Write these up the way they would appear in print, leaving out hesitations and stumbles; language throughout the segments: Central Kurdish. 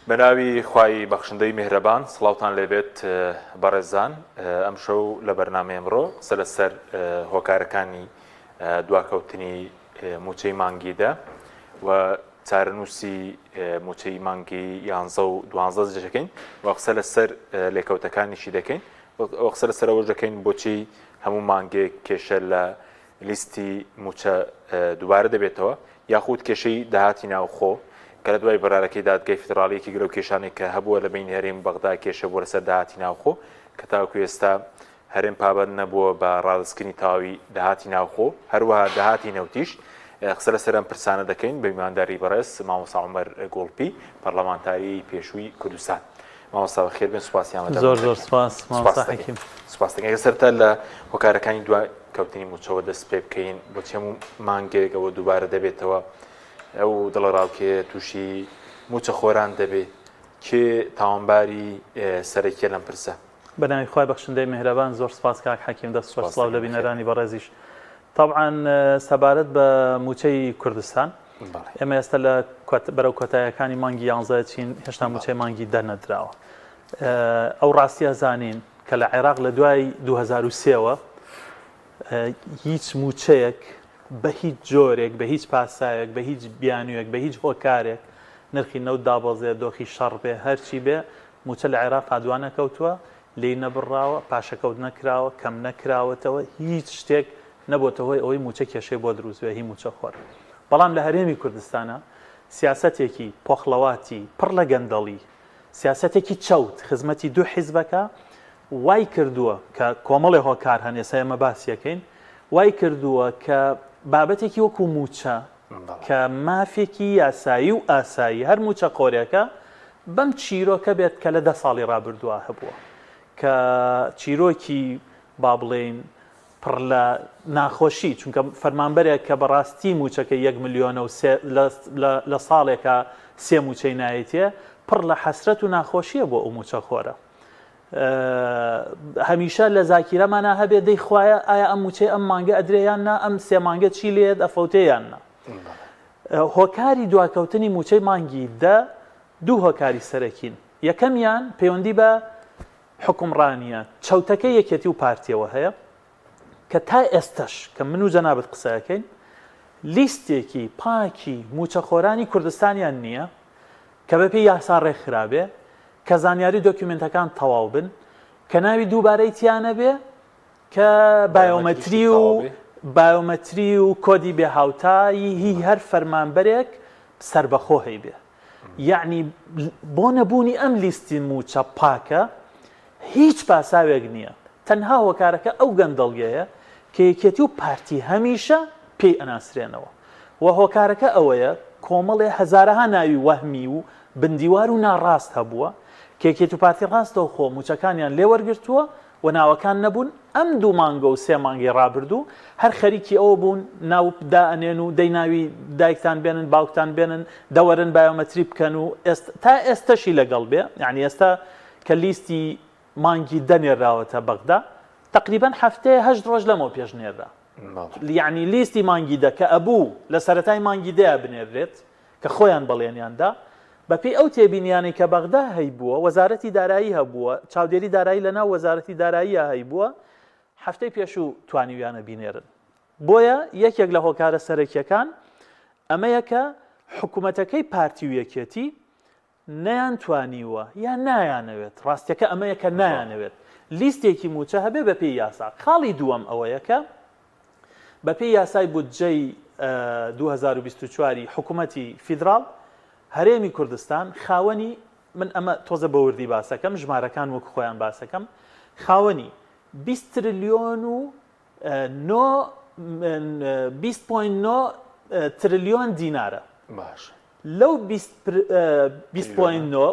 بەناوی خوای بەخشندەی میهرەبان سڵاوتان لێبێت بەڕێزان ئەم شەو لە بەرنامە ئەمڕۆ سەرلەسەر هۆکارەکانی دواکەوتنی موچەی مانگیدا و چارەنووسی موچەی مانگی 11 و 12 دەکەین و قسە لەسەر لێکەوتەکانیشی دەکەین و قسە لەسەرەوە دەکەین بۆچی هەموو مانگێک کێشە لە لیستی موچە دووبارە دەبێتەوە یاخود کێشەی داهاتی ناوخۆ کە لە دوای بەرارەکەی دادگای فدراڵیەکی گرە و کێشانێک کە هەبووە لە بین هەرێم بەغدا کێشە بووە لەسەر داهاتی ناوخۆ کە تاوەکو ئێستا هەرێم پابەند نەبووە بە ڕادستکردنی تەواوی داهاتی ناوخۆ هەروەها داهاتی نەوتیش قسە لەسەر ئەم پرسانە دەکەین بە میوانداری بەڕێز مامۆستا عومەر گۆڵپی پەرلەمانتاری پێشووی کوردستان. مامۆستا بەخێر بێن سوپاسیان لە زۆر سپاس مامۆستا حەکیم. سپاس دەکەین سەرەتا لە هۆکارەکانی دوای کەوتنی موچەوە دەست پێ بکەین بۆچی هەموو مانگێک ئەوە دووبارە دەبێتەوە ئەو دڵە ڕاوکێ تووشی موچە خۆران دەبێت کێ تاوانباری سەرەکیە لەم پرسە. بەناوی خوای بەخشندەی میهرەبان زۆر سپاس کاک حەکیم دەست سڵاو لە بینەرانی بەڕێزیش. طبعاً سەبارەت بە موچەی کوردستان ئێمە ئێستا لە بەرەو کۆتاییەکانی مانگی 11 چین هێشتا موچەی مانگی دەرنەدراوە. ئەو ڕاستیە زانین کە لە عێراق لە دوای 2003ەوە هیچ موچەیەک بە هیچ جۆرێک بە هیچ پاسایەک بە هیچ بیانویەک بە هیچ هۆکارێک نرخی نەوت دابەزێ دۆخی شەڕ بێ هەرچی بێ موچە لە عێراق ئادوانە کەوتووە لێی نەبڕاوە پاشەکەوت نەکراوە کەم نەکراوەتەوە هیچ شتێک نەبووتەوەی ئەوەی موچە کێشەی بۆ دروست بێ هی موچە خۆر. بەڵام لە هەرێمی کوردستانە سیاسەتێکی پۆخڵەواتی پڕ لە گەندەڵی سیاسەتێکی چەوت خزمەتی دوو حیزبەکە وای کردووە کە کۆمەڵی هۆکار هەن ئێستا ئێمە باسیەکەین وای کردووە کە بابەتێکی وەکو موچە کە مافێکی یاسایی و ئاسایی هەر موچە قۆرێکە بەم چیرۆکە بێت کە لە 10 ساڵی ڕابردووە هەبووە کە چیرۆکی با بڵێین پڕ لە ناخۆشی چونکە فەرمانبەرێک کە بەڕاستی موچەکە 1 ملیۆنە و لە ساڵێکە 3 موچەی نایەتێ پڕ لە حەسرەت و ناخۆشیە بۆ ئەو موچە خۆرە. هەمیشە لە زاکیرەمانە هەبێ دەی خوایە ئایا ئەم موچەی ئەم مانگە ئەدرێیان نا ئەم 3 مانگە چی لێت ئەفەوتەیان نا. هۆکاری دواکەوتنی موچەی مانگی دوو هۆکاری سەرەکین یەکەمیان پەیوەندی بە حکومڕانیە چەوتەکە یەکێتی و پارتیەوە هەیە کە تا ئێستش کە من و جەنابەت قسەکەین لیستێکی پاکی موچەخۆرانی کوردستانیان نییە کە بەپێی یاسا ڕێکخرابێ کە زانیاری دۆکیومنتەکان تەواو بن کە ناوی دووبارەی تیانە بێ کە بایۆمەتری و کۆدی بێهاوتایی هی هەر فەرمانبەرێک سربەخۆ هەی بێ. یعنی بۆ نەبوونی ئەم لیستی موچە پاکە هیچ پاساوێک نییە تەنها هۆکارەکە ئەو گەندەڵگەیە کە یەکێتی و پارتی هەمیشە پێی ئەناسرێنەوە و هۆکارەکە ئەوەیە کۆمەڵێ هەزارەها ناوی وەهمی و بندیوار و ناڕاست هەبووە کە یەکێتی و پارتی ڕاستەوە خۆ موچەکانیان لێوەرگرتووە و ناوەکان نەبوون ئەم 2 مانگە و 3 مانگی ڕابردوو هەر خەریکی ئەوە بوون ناو دائەنێن و دەی ناوی دایکتان بێنن باوکتان بێنن دەوەرن بایۆمەتری بکەن و تا ئێستاشی لەگەڵ بێ یعنی ئێستا کە لیستی مانگی دەنێراوەتە بەغدا تقریبا هەفتەیە 8 ڕۆژ لەمەوە پێش نێرا یعنی لیستی مانگی کە ئەبوو لە سەرەتای مانگی دەیە بنێرێت کە خۆیان بەڵێنیاندا بەپێی ئەو تێبینیانەی کە بەغدا هەیبووە وەزارەتی دارایی هەبووە چاودێری دارایی لەناو وەزارەتی داراییە هەیبووە هەفتەی پێشوو توانیویانە بینێرن. بۆیە یەکێک لە هۆکارە سەرەکیەکان ئەمەیە کە حکوومەتەکەی پارتی و یەکێتی نەیانتوانیوە یان نایانەوێت ڕاستیەکە ئەمەیە کە نایانەوێت لیستێکی موچە هەبێ بەپێی یاسا. خاڵی دووەم ئەوەیە کە بەپێی یاسای بودجەی 2024 حکوومەتی فیدراڵ هەرێمی کوردستان خاوەنی من ئەمە تۆزە بە وردی باسەکەم ژمارەکان وەکو خۆیان باسەکەم خاوەنی 20 تریلیۆن و 20.9 تریلیۆن دینارە. باش لەو 20.9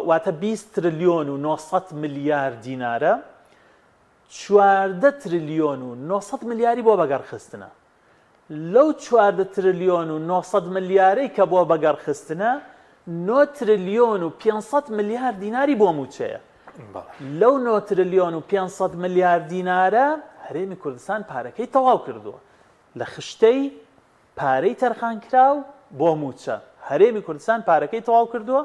واتە 20 تریلیۆن و 900 ملیار دینارە 14 تریلیۆن و 900 ملیاری بۆ بەگەڕخستنە. لەو 14 تریلیۆن و 900 ملیارەی کە بۆ بەگەڕخستنە 9 تریلیۆن و 500 ملیار دیناری بۆ موچەیە. لەو 9 تریلیۆن و 500 ملیار دینارە هەرێمی کوردستان پارەکەی تەواو کردووە لە خشتەی پارەی تەرخانکراو بۆ موچە. هەرێمی کوردستان پارەکەی تەواو کردووە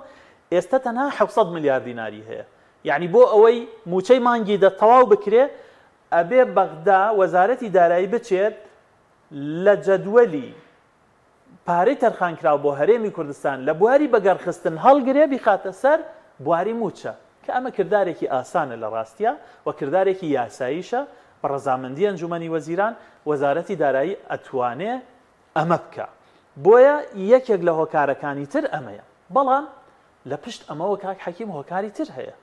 ئێستا تەنها 700 میلیارد دیناری هەیە. یعنی بۆ ئەوەی موچەی مانگی دە تەواو بکرێ ئەبێ بەغدا وەزارەتی دارایی بچێت لە جەدوەلی پارەی تەرخانکراو بۆ هەرێمی کوردستان لە بواری بەگەڕخستن هەڵگرێ بیخاتە سەر بواری موچە کە ئەمە کردارێکی ئاسانە لە ڕاستیە و کردارێکی یاساییشە بە ڕەزامەندی ئەنجومەنی وەزیران وەزارەتی دارایی ئەتوانێ ئەمە بکە. بۆیە یەکێک لە هۆکارەکانی تر ئەمەیە. بەڵام لە پشت ئەمەوە کاک حەکیم هۆکاری تر هەیە.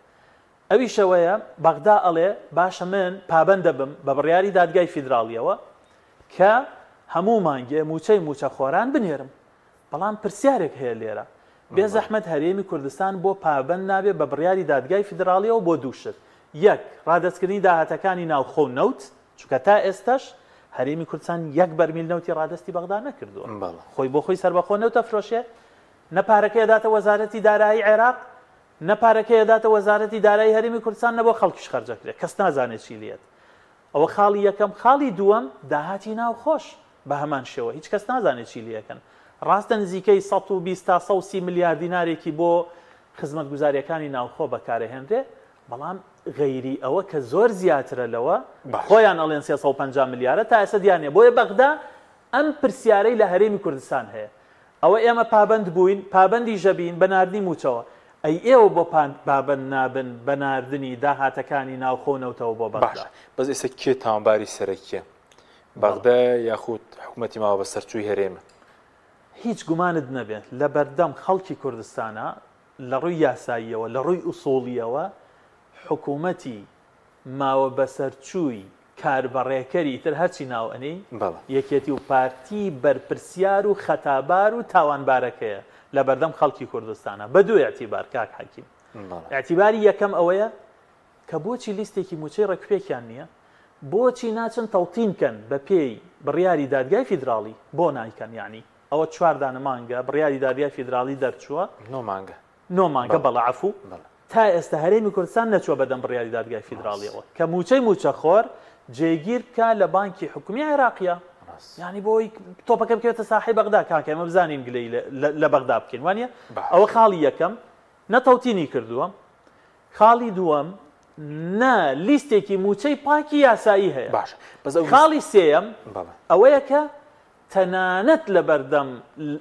ئەوی شەوەیە بەغدا ئەڵێ باشە من پابەندە بم بە بڕیاری دادگای فیدراڵیەوە کە هەموو مانگێ موچەی موچەخۆران بنێرم. بەڵام پرسیارێک هەیە لێرە بێ زەحمەت هەرێمی کوردستان بۆ پابەند نابێت بە بڕیاری دادگای فیدراڵیەوە بۆ دووشت. یەک ڕادەستکردنی داهاتەکانی ناوخۆ و نەوت چونکە تا ئێستاش هەرێمی کوردستان یەک بەرمیل نەوتی ڕادستی بەغدا نەکردووە. خۆی بۆ خۆی سەربەخۆ نەوتە فرۆشێ نەپارەکەی داتە وەزارەتی دارایی عێراق نەپارەکەی داتە وەزارەتی دارایی هەرێمی کوردستان نەبۆ خەڵکیش خەرجەکرێت کەس نازانێت چی لێت. ئەوە خاڵی یەکەم. خاڵی دووەم داهاتی ناوخۆش بە هەمان شێوە هیچ کەس نازانێت چی لێکن. ڕاستە نزیکەی 120 تا 130 میلیارد دینارێکی بۆ خزمەتگوزاریەکانی ناوخۆ بەکارهێنرێ بەڵام غەیری ئەوە کە زۆر زیاترە لەوە خۆیان ئەڵێن 350 میلیارە تا ئێستا دیانێ. بۆیە بەغدا ئەم پرسیارەی لە هەرێمی کوردستان هەیە. ئەوە ئێمە پابەند بووین پابەندی ژەبین بە ناردنی موچەوە. ئەی ئێوە بۆ پابەند نابن بە ناردنی داهاتەکانی ناوخۆنەوتەوە بۆ بەغدا. بەس ئێستا کێ تاوانباری سەرەکیە؟ بەغدا یاخود حکوومەتی ماوە بە سەرچووی هەرێمە؟ هیچ گومانت نەبێت لە بەردەم خەڵکی کوردستانە لە ڕووی یاساییەوە لە ڕووی ئوسوڵیەوە حکوومەتی ماوە بەسەرچووی کاربەڕێکەری تر هەرچی ناوئەنەی یەکێتی و پارتی بەرپرسیار و خەتابار و تاوانبارەکەیە لە بەردەم خەڵکی کوردستانە بە دوو ئەعتیبار کاک حەکیم. ئەعتیباری یەکەم ئەوەیە کە بۆچی لیستێکی موچەی ڕێکوپێکیان نییە بۆچی ناچن تەڵتینکەن بە پێی بڕیاری دادگای فیدراڵی بۆ نایکەن. یعنی ئەوە 4 دانە مانگە بڕیاری دادگای فیدراڵی دەرچووە 9 مانگە بەڵە عەفوو تا ئێستا هەرێمی کوردستان نەچووە بەدەم بڕیاری دادگای فیدراڵیەوە کە موچەی موچەخۆر جێگیر بکە لە بانکی حکومی عێراقیە. یعنی بۆی تۆپەکە بکەوێتە ساحەی بەغدا کاکە ئێمە بزانین گلەی لە بەغدا بکەین وانە. ئەوە خاڵی یەکەم نەتەوتینی کردووە. خاڵی دووەم نا لیستێکی موچەی پاکی یاسایی هەیە. خاڵی سێەم ئەوەیە کە تەنانەت لە بەردەم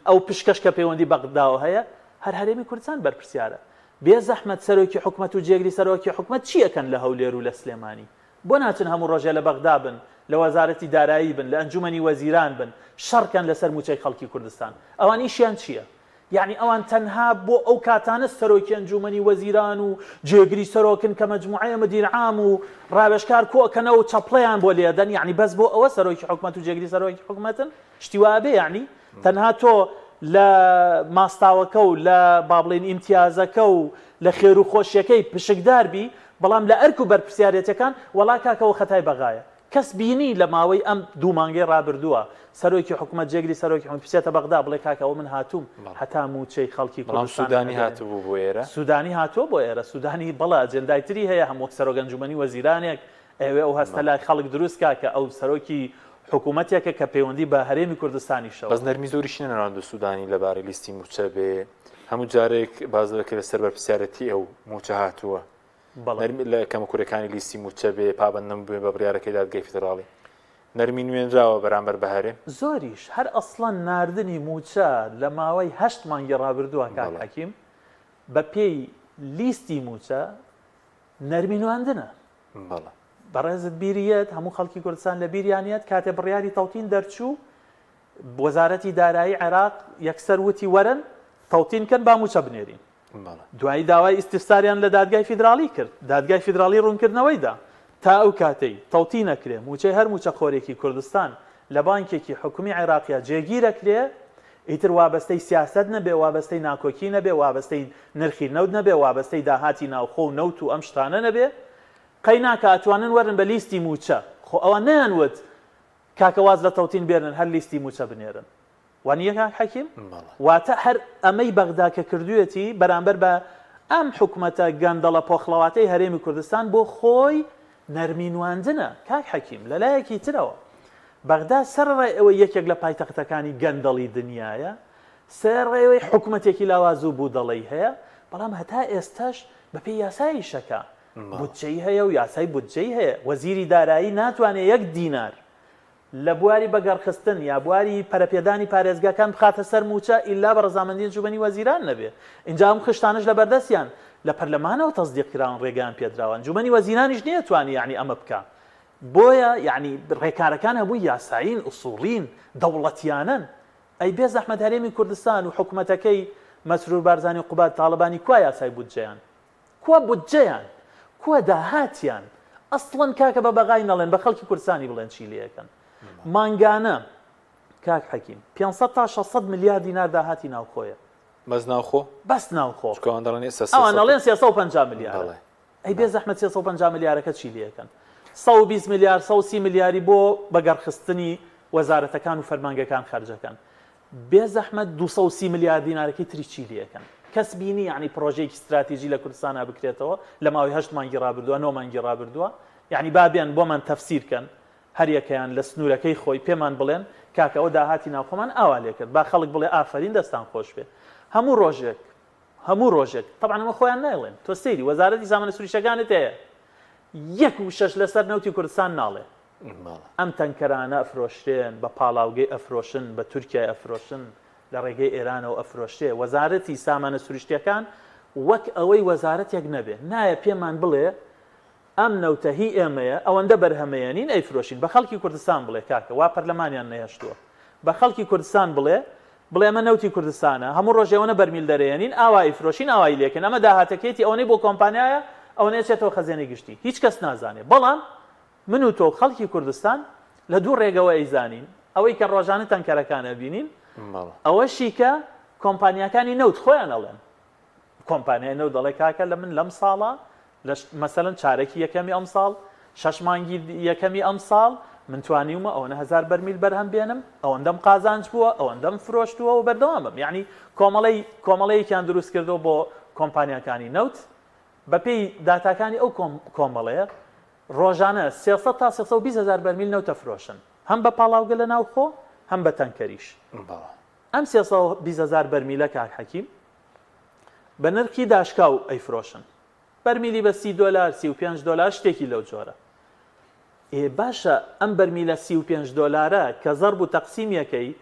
ئەو پشکەش کە پەیوەندی بەغداوە هەیە هەر هەرێمی کوردستان بەرپرسیارە. بێ زەحمەت سەرۆکی حکومەت و جێگری سەرۆکی حکومەت چیەکەن لە هەولێر و لە سلێمانی بۆ ناچن هەموو ڕۆژێ لە بەغدا بن لە وەزارەتی دارایی بن لە ئەنجومەنی وەزیران بن شەڕکەن لەسەر موچەی خەڵکی کوردستان. ئەوان ئیشیان چییە؟ یعنی ئەوان تەنها بۆ ئەو کاتانە سەرۆکی ئەنجومەنی وەزیران و جێگری سەرۆکن کە مەجموعەیە مدیر عام و ڕاوێژکار کۆکەنەوە و چەپڵەیان بۆ لێدەن. یعنی بەس بۆ ئەوە سەرۆکی حکومەت و جێگری سەرۆکی حکومەتن شتی وا بێ. یعنی تەنها تۆ لە ماستاوەکە و لە بابڵێن ئیمتیازەکە و لە خێر و خۆشیەکەی پشکدار بی بەڵام لە ئەرک و بەرپرسیارەتەکان وەڵا کاکەوە خەتای بەغایە. کەس بینی لە ماوەی ئەم دوو مانگەی ڕابردووە سەرۆکی حکومەت جێگری سەرۆکی حکومەت پرسێتە بەغدا بڵێ کاکەوە من هاتووم هەتا موچەی خەڵکی کوردستان. سودانی هاتووە بۆ ئێرە سودانی هاتووە بۆ ئێرە سودانی بەڵا ئەجەندای تری هەیە هەموو سەرۆک ئەنجومەنی وەزیرانێک ئەوێ ئەو هەستە لای خەڵک دروست کاکە ئەو سەرۆکی حکوومەتێکە کە پەیوەندی بە هەرێمی کوردستانی شەوە. بەس نەرمی زۆریشی نەناڕاندوو سودانی لەبارەی لیستی موچە بێ هەموو جارێک باز دەکرێت لەسەر بەرپرسیارەتی ئەو موچە هاتووە لە کەمەکوورەکانی لیستی موچە بێ پابەند نەبووێ بە بڕیارەکەی دادگای فیدراڵی نەرمی نوێنراوە بەرامبەر بە هەرێم زۆریش هەر ئەسڵەن ناردنی موچە لە ماوەی 8 مانگی ڕابردووە کاک حەکیم بە پێی لیستی موچە نەرمی نواندنە. بەڕێزت بیریەت هەموو خەڵکی کوردستان لە بیریانیت کاتێ بڕیاری تەوتین دەرچوو وەزارەتی دارایی عێراق یەکسەر وتی وەرن تەوتینکەن با موچە بنێرین. دوایی داوای ئیستیفساریان لە دادگای فیدراڵی کرد. دادگای فیدراڵی ڕوونکردنەوەیدا تا ئەو کاتەی تەوتی نەکرێ موچەی هەر موچە خۆرێکی کوردستان لە بانکێکی حکومی عێراقیە جێگیرەکرێ ئیتر وابەستەی سیاست نەبێ وابەستەی ناکۆکی نەبێ وابەستەی نرخی نەوت نەبێ وابەستەی داهاتی ناوخۆ و نەوت و ئەم شتانە نەبێ قەی ناکە ئەتوانن وەرن بە لیستی موچە. خۆ ئەوە نەیانوت کاکە واز لە تەوتین بێنن هەر لیستی موچە بنێرن. وانە کاک حەکیم واتە هەر ئەمەی بەغدا کە کردوێتی بەرامبەر بە ئەم حکومەتە گەندەڵە پۆخڵەواتەی هەرێمی کوردستان بۆ خۆی نەرمی نواندنە. کاک حەکیم لەلایەکی ترەوە بەغدا سەرڕای ئەوە یەکێک لە پایتەختەکانی گەندەڵی دنیاە سەرڕێوەی حکومەتێکی لاوازوو بوو دەڵی هەیە بەڵام هەتا ئێستاش بەپێی یاسایی شەکە بودجەی هەیە و یاسای بودجەی هەیە وەزیری دارایی ناتوانێت 1 دینار لە بواری بەگەڕخستن یا بواری پەرەپێدانی پارێزگاکان بخاتە سەر موچە ئیلا بە ڕەزامەندی ئەنجومەنی وەزیران نەبێ اینجا ئەم خشتانش لە بەردەستیان لە پەرلەمانەوە تەصدیقکراون ڕێگەیان پێدراوە ئەنجومەنی وەزیرانیش نییە توانی یعنی ئەمە بکە بۆیە یعنی ڕێکارەکان هەبوو یاسایین ئوسوڵین دەوڵەتیانن ئەی بێ زەحمەت هەرێمی کوردستان و حکوومەتەکەی مەسرور بارزانی و قوبات تاڵبانی کوا یاسای بودجەیان کوا بودجەیان کوا داهاتیان ئەسڵەن کاکە بە بەغای نەڵێن بە خەڵکی کوردستانی بڵێن چی لێەکەن مانگانە کاک حەکیم 500 تا 600 میلیارد دینار داهاتی ناوخۆیە بەس ناوخۆ بەس ناوخۆ ئەوان نەڵێن 350 میلیارد ئەی بێ زەحمەت 350 میلیارەکە چی لێەکەن 120 میلیارد 130 میلیاری بۆ بەگەڕخستنی وەزارەتەکان و فەرمانگەکان خەرجەکەن بێ زەحمەت 230 میلیارد دینارەکەی تری چی لێەکەن کەس بینی یعنی پرۆژەیەکی استراتیژی لە کوردستانە بکرێتەوە لە ماوەی 8 مانگی ڕابردووە 9 مانگی ڕابردووە یعنی بابیان بۆمان تەفسیرکەن هەر یەکەیان لە سنوورەکەی خۆی پێمان بڵێن کاکەەوە داهاتی ناوخۆمان ئاوا لێ کرد با خەڵک بڵێ ئافرین دەستان خۆش بێ هەموو ڕۆژێک طبعا ئەمە خۆیان نایڵێن تۆ سەیری وەزارەتی زامانە سروشتەکانت هەیە 1.6 لەسەر نەوتی کوردستان ناڵێ ئەم تەنکەرانە ئەفرۆشتێن بە پاڵاوگەی ئەفرۆشن بە تورکیای ئەفرۆشن لە ڕێگەی ئێرانەوە ئەفرۆشتێ وەزارەتی سامانە سروشتیەکان وەک ئەوەی وەزارەتێک نەبێ نایە پێمان بڵێ ئەم نەوتە هی ئێمەیە ئەوەندە بەرهەمەیەنین ئەیفرۆشین بە خەڵکی کوردستان بڵێ کاکە وا پەرلەمانیان نەهێشتووە بە خەڵکی کوردستان بڵێ ئەمە نەوتی کوردستانە هەموو ڕۆژێوەنە بەرمیل دەرێنین ئاوای فرۆشین ئاوای لێکن ئەمە داهاتەکەیەتی ئەوەی بۆ کۆمپانیایە ئەوەنەیە چێتەوە خەزێنەی گشتی هیچ کەس نازانێ بەڵام من و تۆ خەڵکی کوردستان لە دوو ڕێگەوە ئەیزانین ئەوەی کە ڕۆژانە تەنکەرەکانە بینین ئەوەشی کە کۆمپانیەکانی نەوت خۆیان ئەڵێن کۆمپانیای نەوت دەڵێ کاکە لە من لەم ساڵە مەسەلەن چارەکی یەکەمی ئەم ساڵ 6 مانگی یەکەمی ئەم ساڵ من توانیومە ئەوەنە 1000 بەرمیل بەرهەم بێنم ئەوەندەم قازانج بووە ئەوەندەم فرۆشتووە و بەردەوامم یعنی کۆمەڵەیەکیان دروست کردەوە بۆ کۆمپانیەکانی نەوت بەپێی داتاکانی ئەو کۆمەڵەیە ڕۆژانە 300 تا 320,000 بەرمیل نەوتە فرۆشن هەم بە پاڵاوگە لە ناوخۆ هەم بە تەنکەریش ئەم 320,000 بەرمیلە کاک حەکیم بە نرخی داشکاو ئەیفرۆشن بەرمیلی بە 30 دلار 35 دلار شتێکی لەو جۆرە باشە ئەم بەرمیلە 35 دلارە کە زەرب و تەقسیمیەکەی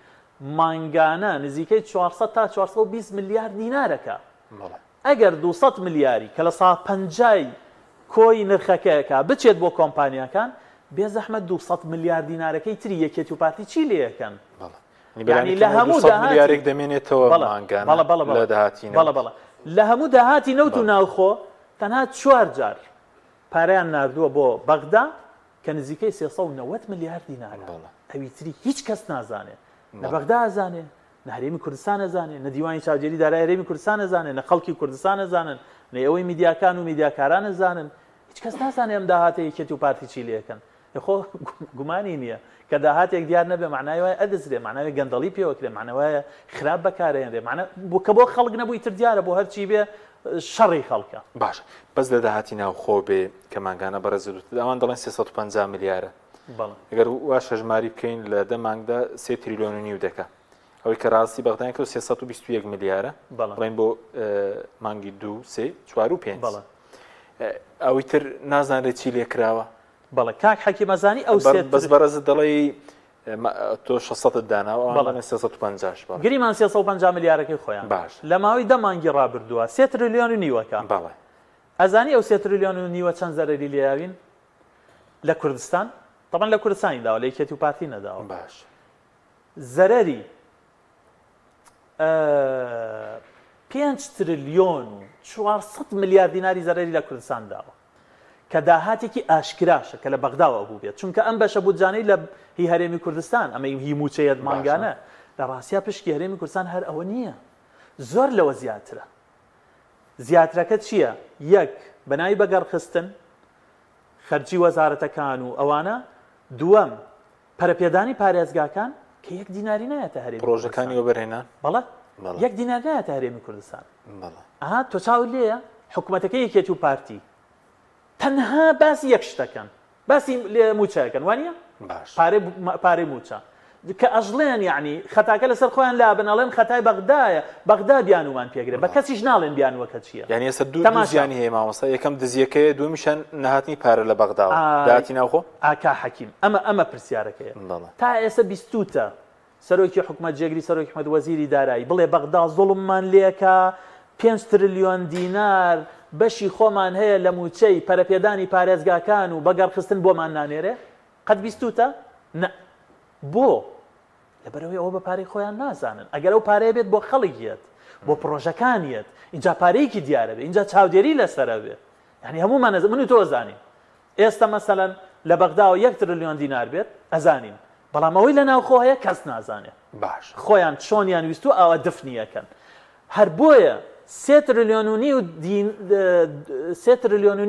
مانگانە نزیکەی 400 تا 420 میلیارد دینارەکە ئەگەر 200 میلیاری کە لە ساڵ 50 کۆی نرخەکەیەکە بچێت بۆ کۆمپانیەکان بێ زەحمەت 200 میلیارد دینارەکەی تری یەکێتی و پارتی چی لێەکەن یعنی لە هەموو داهاتێک دەمێنێتەوە لە هەموو داهاتی نەوت و ناوخۆ تەنها 4 جار پارەیان ناردووە بۆ بەغدا کە نزیکەی 390 میلیارد دینارە ئەوی تری هیچ کەس نازانێت نە بەغدا ئەزانێ نە هەرێمی کوردستان ئەزانێ نە دیوانی چاودێری دارای هەرێمی کوردستان ئەزانێ نە خەڵکی کوردستان ئەزانن نە ئەوەی میدیاکان و میدیاکاران ئەزانن هیچ کەس نازانێ ئەم داهاتە یەکێتی و پارتی چی لێەکەن خۆ گومانی نییە کە داهاتێک دیار نەبێ معنای وایە ئەدەزرێ معناوی گەندەڵی پێوەکرێ معنەوەیە خراپ بەکارێنرێ کە بۆ خەڵک نەبووی تر دیارە بۆ هەرچی بێ شەڕی خەڵکە باش بەس لە داهاتی ناوخۆ بێ کە مانگانە بەرەزت ئەوان دەڵێن 350 میلیارە ئەگەر وا شەژماری بکەین لە 10 مانگدا 3 تریلیۆن و نیو دەکە ئەوەی کە ڕاستی بەغدایان کە 321 میلیارە بڵێن بۆ مانگی 2 3 4 و 5 ئەوی تر نازانێت چی لێکراوە بەڵێ کاک حەکیم ئەزانی ئەو بەس بەرەزت دەڵێ تۆ 600 داناوە 350 گریمان 350 میلیارەکەی خۆیان باش لە ماوەی 10 مانگی ڕابردووە 3 تریلیۆن و نیوەکە بەڵێ ئەزانی ئەو 3 تریلیۆن و نیوە چەند زەرەری لێیاوین لە کوردستان طبعا لە کوردستانی داوە لە یەکێتی و پارتی نەداوە باش زەرەری 5 تریلیۆن و 400 میلیارد دیناری زەرەری لە کوردستان داوە کە داهاتێکی ئاشکراشە کە لە بەغداوە بوو بێت چونکە ئەم بەشە بودجانەی لە هی هەرێمی کوردستان ئەمە هی موچەیەت مانگانە لە ڕاستیا پشکی هەرێمی کوردستان هەر ئەوە نییە زۆر لەوە زیاترە زیاترەکە چییە؟ یەک بەناوی بەگەڕخستن خەرجی وەزارەتەکان و ئەوانە دووەم پەرەپێدانی پارێزگاکان کە 1 دیناری نایەتە هەرێمی پرۆژەکانی وەبەرهێنان بەڵێ 1 دینار نایەتە هەرێمی کوردستان تۆ چاوت لێیە حکوومەتەکەی یەکێتی و پارتی تەنها باسی یەک شتەکەن باسی لێ موچەکەن وانە باش پارەی موچە کە ئەژڵێن یعنی خەتاکە لەسەر خۆیان لابن ئەڵێن خەتای بەغدایە بەغدا بیانومان پێگرێت بە کەسیش ناڵێن بیانوەکە چییە یعنی ئێستا دوو زیانی هەیە مامۆستا یەکەم دزیەکەیە دومیشان نەهاتنی پارە لە بەغداوە داهاتی ناوخۆ ئاکا حەکیم ئەمە پرسیارەکەیە تا ئێستا بیستوتە سەرۆکی حکومەت جێگری سەرۆکی حکومەت وەزیری دارایی بڵێ بەغدا زوڵممان لێکە 5 تریلیۆن دینار بەشی خۆمان هەیە لە موچەی پەرەپێدانی پارێزگاکان و بەگەڕخستن بۆمان نانێرێ قەت بیستوتە نە بۆ لەبەرەوەی ئەوە بە پارەی خۆیان نازانن ئەگەر ئەو پارەیە بێت بۆ خەڵکیەت بۆ پرۆژەکانیەت اینجا پارەیەکی دیارە بێت اینجا چاودێری لەسەرە بێت یعنی هەمومان من و تۆ زانین ئێستا مەسەلەن لە بەغداوە 1 تریلیۆن دینار بێت ئەزانین بەڵام ئەوەی لە ناو خۆ هەیە کەس نازانێت باش خۆیان چۆنیان ویستو ئەوە دفنیەکەن هەر بۆیە 3 تریلیۆن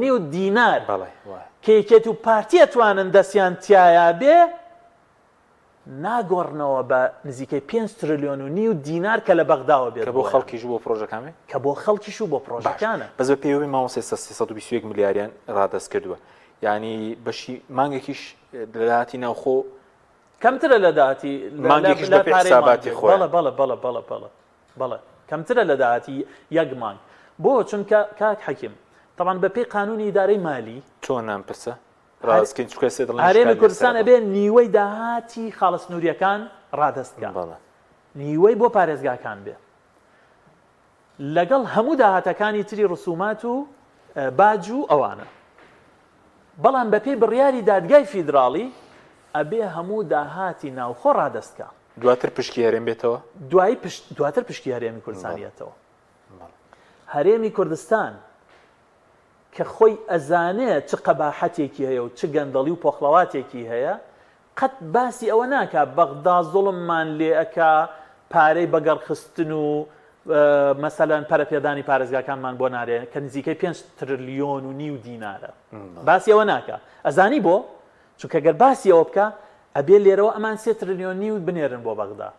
و دینار کەیکێت و پارتی ئەتوانن دەستیان تایە بێ ناگۆڕنەوە بە نزیکەی 5 تریلیۆن و دینار کە لە بەغداوە بێت بۆ خەڵکیش بۆ پرۆژەکانی کە بۆ خەڵکیش و بۆ پرۆژەکانە بەس بە پێوەی مامۆستا 321 ملیاریان ڕادەست کردووە یعنی بەشی مانگێکیش لەداهاتی ناوخۆ کەمترە لە داهاتی مانگێکیش بە حساباتی خۆیان بەڵێ کەمترە لە داهاتی یەک مانگ بۆ چونکە کاک حەکیم طبعاً بە پێی قانونی ئیدارەی مالی چۆن نامپرسە ڕاستکەین چکە سێ دڵ هەرێمی کوردستان ئەبێ نیوەی داهاتی خاڵە سنووریەکان ڕادەستکە نیوەی بۆ پارێزگاکان بێ لەگەڵ هەموو داهاتەکانی تری ڕسومات و باج و ئەوانە بەڵام بە پێی بڕیاری دادگای فیدراڵی ئەبێ هەموو داهاتی ناوخۆ ڕادەستکە دواتر پشکی هەرێم بێتەوە دواتر پشکی هەرێمی کوردستانیەتەوە هەرێمی کوردستان کە خۆی ئەزانێت چ قەباحەتێکی هەیە و چ گەندەڵی و پۆخڵەواتێکی هەیە قەت باسی ئەوە ناکە بەغدا زوڵممان لێ ئەکا پارەی بەگەڕخستن و مەسەلەن پەرەپێدانی پارێزگاکانمان بۆ نارێن کە نزیکەی 5 تریلیۆن و دینارە باسی ئەوە ناکە ئەزانی بۆ چونکە گەر باسی ئەوە بکە ئەبێ لێرەوە ئەمان 3 تریلیۆن بنێرن بۆ بەغدا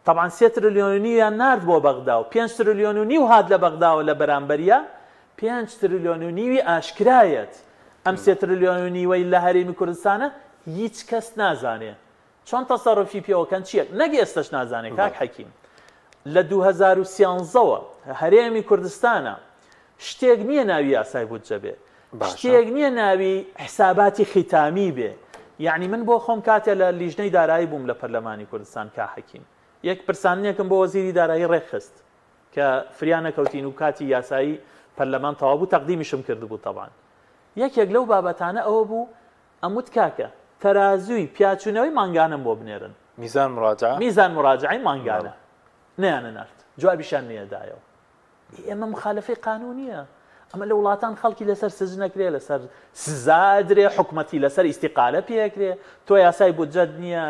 طبعاً 3 تریلیۆن یان نارد بۆ بەغدا و 5 تریلیۆن هات لە بەغداوە لە بەرامبەریە 5 تریلیۆن ئاشکرایەت ئەم 3 تریلیۆن لە هەرێمی کوردستانە هیچ کەس نازانێ چۆن تەسەڕۆفی پێوەکەن چییە نەگە ئێستش نازانێت کاک حەکیم لە 2013ەوە هەرێمی کوردستانە شتێک نییە ناوی یاسای بودجە بێ شتێک نییە ناوی حساباتی ختامی بێ یعنی من بۆ خۆم کاتێ لە لیژنەی دارایی بووم لە پەرلەمانی کوردستان کا حەکیم یەک پرسانیەکم بۆ وەزیری دارایی ڕێکخست کە فریانە کەوتین و کاتی یاسایی پەرلەمان تەواو بوو تەقدیمیشم کردبوو تەبان یەکێک لەو بابەتانە ئەوە بوو ئەموت کاکە تەرازووی پیاچوونەوەی مانگانم بۆ بنێرن میزان مراجعەی مانگانە نەیانە نارد جوابیشان نێدایەوە ئێمە مخالفەی قانونیە ئەمە لە وڵاتان خەڵکی لەسەر سزنەکرێ لەسەر سزادرێ حکومەتی لەسەر ئیستیقالە پێکرێ تۆ یاسای بودجەت نییە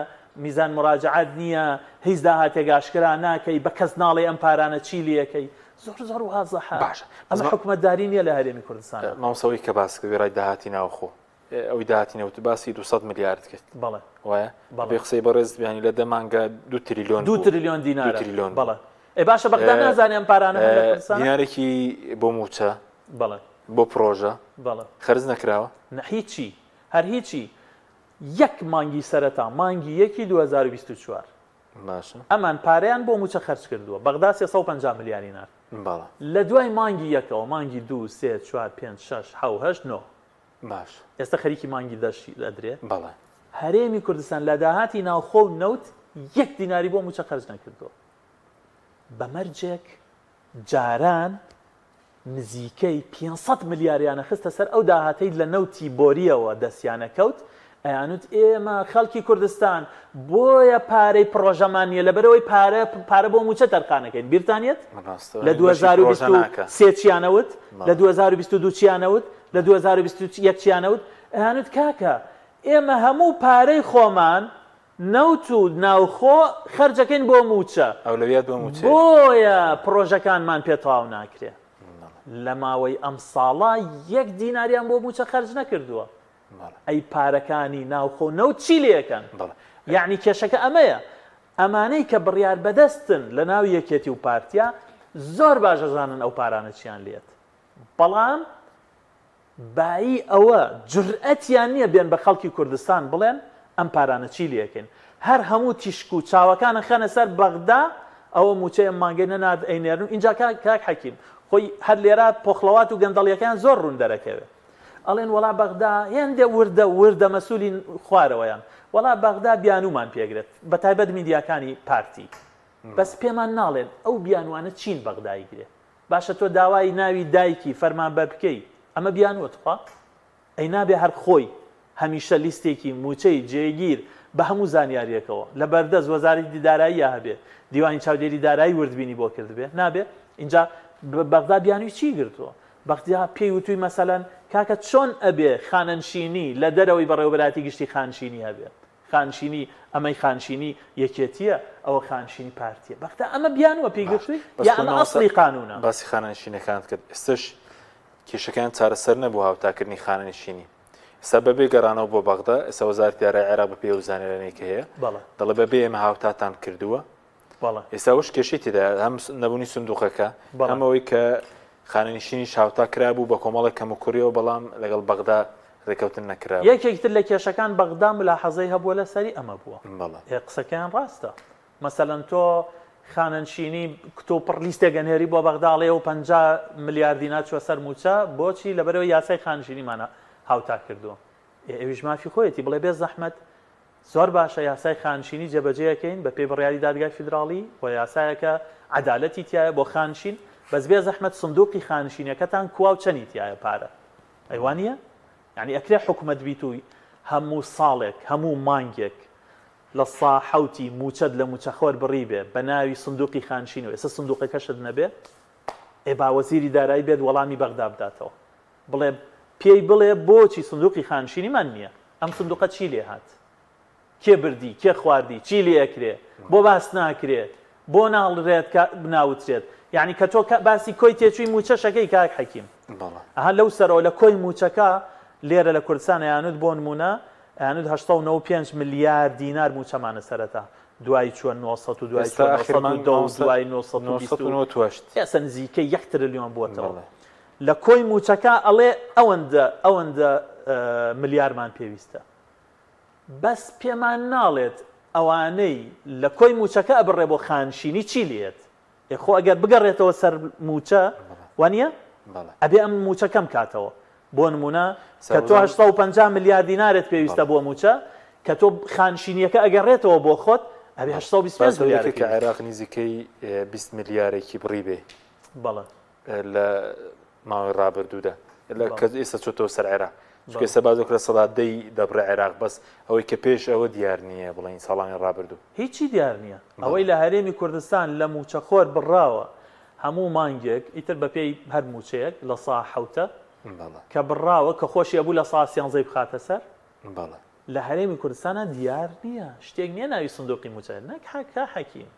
میزان مراجعات نییە هیچ داهاتێک ئاشکرا ناکەی بە کەس ناڵێ ئەم پارانە چی لەکەی زۆر وازەحە ئەمە حکومەتداری نییە لە هەرێمی کوردستان مامۆستاوەی کە باس کردی ڕای داهاتی ناوخۆ ئەوی داهاتی نەوت باسی 200 میلیارد کرد بەڵێ وایە بێ قسەی بەڕێز بیانی لە دەمانگە 2 تریلیۆن دینار بەڵێ ئێ باشە بەغدا نازانێ ئەم پارانە دینارێکی بۆ موچە بەڵێ بۆ پرۆژە بەڵێ خەرج نەکراوە هیچی هەر هیچی یەک مانگی سەرەتا مانگی 2024 باشە ئەمان پارەیان بۆ موچە خەرج کردووە بەغدا 350 میلیاری نار لە دوای مانگی یەکەوە مانگی 2 3 4 5 6 7 8 9 باش ئێستا خەریکی مانگی دەشی ئەدرێ بەڵێ هەرێمی کوردستان لە داهاتی ناوخۆ و نەوت 1 دیناری بۆ موچە خەرج نەکردووە بەمەرجێک جاران نزیکەی 500 میلیاریانە خستە سەر ئەو داهاتەی لە نەوتی بۆریەوە دەستیانە کەوت ئەیانوت ئێمە خەڵکی کوردستان بۆیە پارەی پرۆژەمانیە لەبەرەوەی پارە بۆ موچە تەرخانەکەین بیرتانیت لە 2023 چیانەوت لە 2022 چیانەوت لە 2021 چیانەوت ئەیانوت کاکە ئێمە هەموو پارەی خۆمان نەوت و ناوخۆ خەرجەکەین بۆ موچە ئەولەویەت بۆ موچە بۆیە پرۆژەکانمان پێتەواو ناکرێ لە ماوەی ئەم ساڵە 1 دیناریان بۆ موچە خەرج نەکردووە ئەی پارەکانی ناوخۆ نەوت چی لێکەن یعنی کێشەکە ئەمەیە ئەمانەی کە بڕیار بەدەستن لە ناو یەکێتی و پارتیا زۆر باشەزانن ئەو پارانە چیان لێت بەڵام بایی ئەوە جورئەتیان نییە بێن بە خەڵکی کوردستان بڵێن ئەم پارانە چی لێکەین هەر هەموو تیشک و چاوەکانە خەنە سەر بەغدا ئەوە موچەیە مانگەی نەنات ئەینێرن اینجا کاک حەکیم خۆی هەر لێرە پۆخڵەوات و گەندەڵیەکان زۆر ڕوون دەرەکەوێت ئەڵێن وڵا بەغدا هێندێ وردە مەسوولی خوارەوەیان وڵا بەغدا بیانومان پێگرێت بە تایبەت میدیاکانی پارتی بەس پێمان ناڵێن ئەو بیانوانە چین بەغدایی گرێت باشە تۆ داوای ناوی دایکی فەرمانبەر بکەی ئەمە بیانوە تخوا ئەی نابێ هەر خۆی هەمیشە لیستێکی موچەی جێگیر بە هەموو زانیاریەکەوە لە بەردەست وەزارەتی دارایی هەبێ دیوانی چاودێری دارایی وردبینی بۆ کردبێ نابێ اینجا بەغدا بیانوی چی گرتووە بەغدا پێی وتووی مەسەلەن کاکە چۆن ئەبێ خانەنشینی لە دەرەوەی بەڕێوەبەراتی گشتی خانشینی هەبێت خانشینی ئەمەی خانشینی یەکێتیە ئەوە خانشینی پارتیە بەغدا ئەمە بیانوە پێی گرتووی یا ئەمە ئەسڵی قانونە باسی خانەنشینەکانت کرد ئێستش کێشەکان چارەسەر نەبوو هاوتاکردنی خانەنشینی ئێستا بەبێ گەڕانەوە بۆ بەغدا ئێستا وەزارەتی دارایی عێراق بە پێ وزانێرانەیەکە هەیە دەڵێ بەبێ ئێمە هاوتاتان کردووە ئێستا وش کێشەی تێدا هەم نەبوونی سندوقەکە هەمەوەی کە خانەنشینی شاوتا کرابوو بە کۆمەڵێک کەموکوریەوە بەڵام لەگەڵ بەغدا ڕێکەوتن نەکرا یەکێکتر لە کێشەکان بەغدا ملاحەزەی هەبووە لە سەری ئەمە بووە قسەکەیان ڕاستە مەسەلەن تۆ خانەنشینی کتۆپڕ لیستێک گەنهێری بۆ بەغداڵێ و 50 میلیارد دینار چوە سەر موچە بۆچی لەبەرەوە یاسای خانشینیمانە هاوتا کردووە ئێویش مافی خۆیەتی بڵێ بێ زەحمەت زۆر باشە یاسای خانشینی جێبەجێەکەین بە پێی بڕیاری دادگای فیدراڵی و یاسایەکە عەدالەتی تایە بۆ خانشین بەس بێ زەحمەت سندوقی خانشینەکەتان کوا و چەنی تایە پارە ئەیوانە یعنی ئەکرێ حکومەت بیتووی هەموو ساڵێک هەموو مانگێک لە ساحەوتی موچەت لە موچەخۆر بڕی بێ بە ناوی سندوقی خانشینەوە ئێستا سندوقەکەشت نەبێت با وەزیری دارایی بێت وەڵامی بەغدا بداتەوە بڵێ پێی بڵێ بۆچی سندوقی خانشینیمان نییە ئەم سندوقە چی لێ هات کێ بردی کێ خواردی چی لێ ئەکرێ بۆ باس ناکرێت بۆ ناڵڕێت بناوترێت یعنی کە تۆ باسی کۆی تێچووی موچەشەکەی کاک حەکیم ئەها لەو سەرەوە لە کۆی موچەکە لێرە لە کوردستان یانوت بۆ نمونە یانوت 85 میلیارد دینار موچەمانە سەرەتا دوای چوە 900 و دوای دوای 928 ئێستا نزیکەی 1 تریلیۆن بووەتەوە لە کۆی موچەکە ئەڵێ ئەوەندە ملیارمان پێویستە بەس پێمان ناڵێت ئەوانەی لە کۆی موچەکە ئەبڕێ بۆ خانشینی چی لێت خۆ ئەگەر بگەڕێتەوە سەر موچە وانە ئەبێ ئەم موچە کەم کاتەوە بۆ نمونە کە تۆ 850 میلیارد دینارێت پێویستە بۆ موچە کە تۆ خانشینیەکە ئەگەڕێتەوە بۆ خۆت ئەبێ 825 میلیارد کە عێراق نزیکەی 20 میلیارێکی بڕی بێ بەڵێ لە ماوەی ڕابردوودا کە ئێستا چۆتەوە سەر عێراق چونکە ئێستا بازۆک لە سەدا 10 دەبڕێ عێراق بەس ئەوەی کە پێش ئەوە دیار نییە بڵێن ساڵانی ڕابردوو هیچی دیار نییە ئەوەی لە هەرێمی کوردستان لە موچەخۆر بڕاوە هەموو مانگێک ئیتر بە پێی هەر موچەیەک لە سا حەوتە کە بڕاوە کە خۆشی ئەبوو لە سا سیانزەی بخاتە سەر لە هەرێمی کوردستانە دیار نییە شتێک نییە ناوی سندوقی موچە نەک حەکیم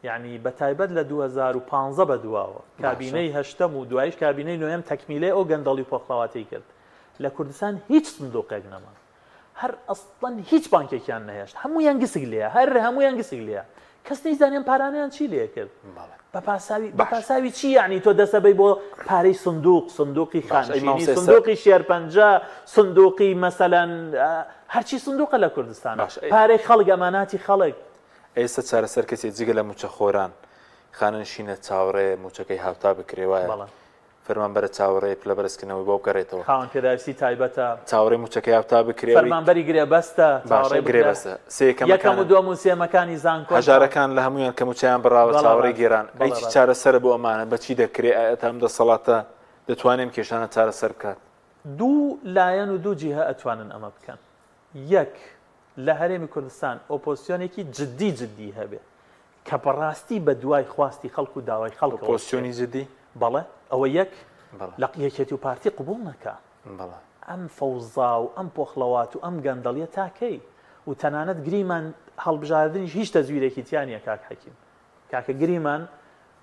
یعنی بە تایبەت لە 2015 بە دواوە کابینەی هەشتەم و دوایش کابینەی نوێم تەکمیلەی ئەو گەندەڵی پۆخڵاواتی کرد لە کوردستان هیچ سندوقێک نەما هەر ئەسڵەن هیچ بانکێکیان نەهێشت هەموویان گسک لێە هەموویان گسک لێە کەس نەیزانێن پارانیان چی لێ کرد بە پاساوی چی یعنی تۆ دەسەبەی بۆ پارەی سندوقی خانشینی سندوقی شێرپەنجە سندوقی مەسەلەن هەرچی سندوقە لە کوردستان پارەی خەڵک ئەماناتی خەڵک ئێستا چارەسەر کەسێک جگە لە موچەخۆران خانەنشینە چاوەڕێ موچەکەی هاوتا بکرێوایە فەرمانبەرە چاوەڕێ پلە بەرزکردنەوەی بۆ بگەڕێتەوە خاوەن پێداویستی تایبەتە چاوەڕێی موچەکەی هاوتا بکرێ فەرمانبەری گرێبەستە گرێبەستە یەکەم و دووەم و سێمەکانی زانکۆ هەژارەکان لە هەمویان کە موچەیان بڕاوە چاوەڕێی گێران هیچ چارەسەرە بۆ ئەمانە بەچی دەکرێ ئەتا ئەم دەسەڵاتە دەتوانێم کێشانە چارەسەر بکات دوو لایەن و دوو جیهە ئەتوانن ئەمە بکەن یەک لە هەرێمی کوردستان ئۆپۆزیسیۆنێکی جدی هەبێ کە بەڕاستی بە دوای خواستی خەڵک و داوای خەڵک ئۆپۆزیسیۆنی جدی بەڵێ ئەوە یەک لە یەکێتی و پارتی قبول نەکا ئەم فەوزا و ئەم پۆخڵەوات و ئەم گەندەڵیە تاکەی و تەنانەت گریمان هەڵبژاردنیش هیچ تەزویرێکی تیانە کاک حەکیم کاکە